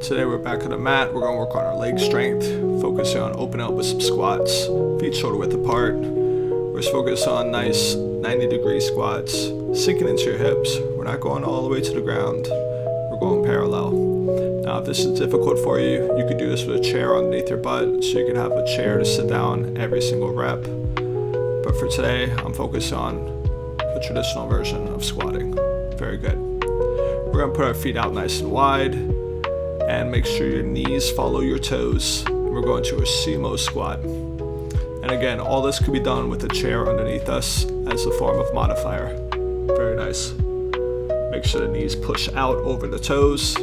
Today we're back on the mat. We're going to work on our leg strength, focusing on open elbow squats, feet shoulder width apart. We're just focused on nice 90-degree squats, sinking into your hips. We're not going all the way to the ground. We're going parallel. Now, if this is difficult for you, you could do this with a chair underneath your butt, so you can have a chair to sit down every single rep. But for today, I'm focused on the traditional version of squatting. Very good. We're going to put our feet out nice and wide and make sure your knees follow your toes. We're going to a sumo squat. And again, all this could be done with a chair underneath us as a form of modifier. Very nice. Make sure the knees push out over the toes.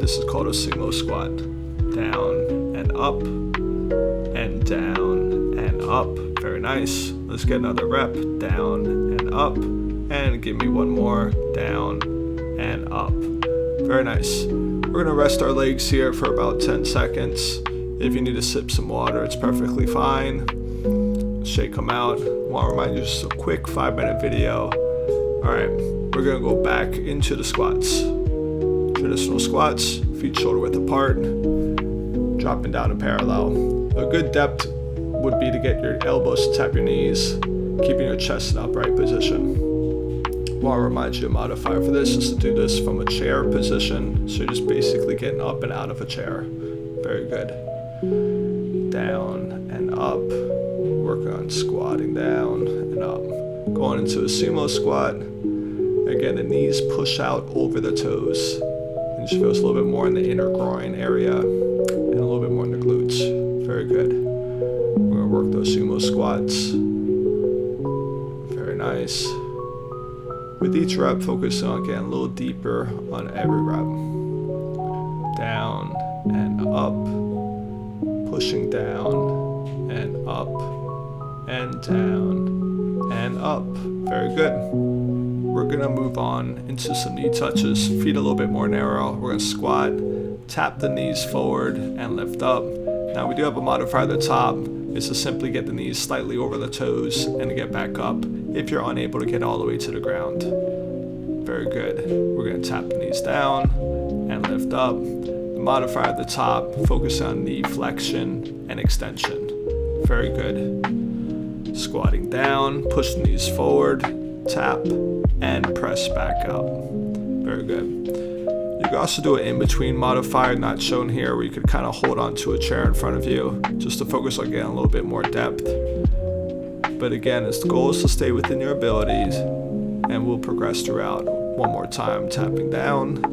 This is called a sumo squat. Down and up and down and up. Very nice. Let's get another rep. Down and up. And give me one more. Down and up. Very nice. We're going to rest our legs here for about 10 seconds. If you need to sip some water, it's perfectly fine. Shake them out. I want to remind you, just a quick 5-minute video. Alright, we're going to go back into the squats. Traditional squats, feet shoulder width apart, dropping down in parallel. A good depth would be to get your elbows to tap your knees, keeping your chest in upright position. I want to remind you, a modifier for this is to do this from a chair position, so you're just basically getting up and out of a chair. Very good. Down and up. Working on squatting down and up. Going into a sumo squat. Again, the knees push out over the toes. And you feel a little bit more in the inner groin area and a little bit more in the glutes. Very good. We're going to work those sumo squats. Very nice. With each rep, focus on getting a little deeper on every rep. Down and up. Pushing down and up. And down and up. Very good. We're gonna move on into some knee touches. Feet a little bit more narrow. We're gonna squat, tap the knees forward and lift up. Now we do have a modifier at the top. It's to simply get the knees slightly over the toes and to get back up if you're unable to get all the way to the ground. Very good. We're gonna tap the knees down and lift up. The modifier at the top, focus on knee flexion and extension. Very good. Squatting down, push the knees forward, tap, and press back up. Very good. You can also do an in-between modifier not shown here, where you could kind of hold on to a chair in front of you just to focus on getting a little bit more depth. But again, the goal is to stay within your abilities, and we'll progress throughout. One more time, tapping down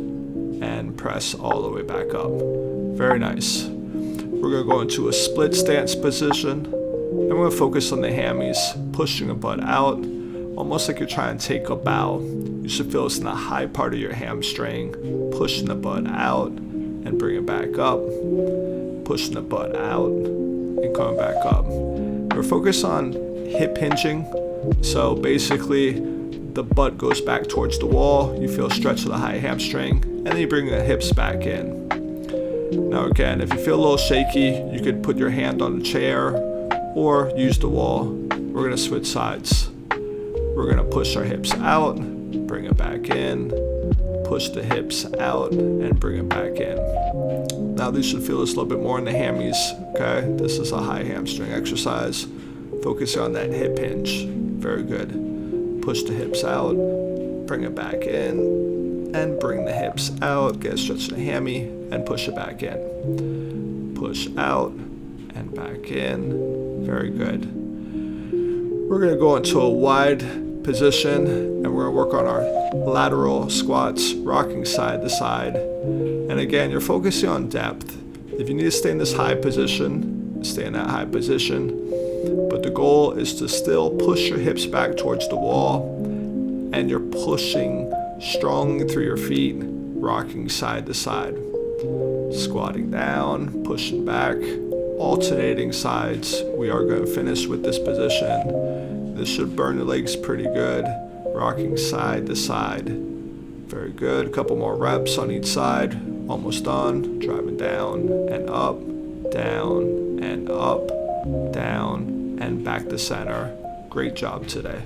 and press all the way back up. Very nice. We're going to go into a split stance position, and we're going to focus on the hammies, pushing the butt out, almost like you're trying to take a bow. You should feel this in the high part of your hamstring, pushing the butt out and bring it back up, pushing the butt out and coming back up. We're focused on hip hinging, so basically the butt goes back towards the wall, you feel a stretch of the high hamstring, and then you bring the hips back in. Now again, if you feel a little shaky, you could put your hand on the chair or use the wall. We're going to switch sides. We're going to push our hips out, bring it back in, push the hips out, and bring it back in. Now this should feel this a little bit more in the hammies, okay? This is a high hamstring exercise. Focus on that hip hinge. Very good. Push the hips out, bring it back in, and bring the hips out. Get a stretch of the hammy, and push it back in. Push out, and back in. Very good. We're going to go into a wide position, and we're going to work on our lateral squats, rocking side to side. And again, you're focusing on depth. If you need to stay in this high position, stay in that high position. But the goal is to still push your hips back towards the wall, and you're pushing strongly through your feet, rocking side to side. Squatting down, pushing back, alternating sides. We are going to finish with this position. This should burn the legs pretty good. Rocking side to side. Very good. A couple more reps on each side. Almost done. Driving down and up, down and up, down and back to center. Great job today.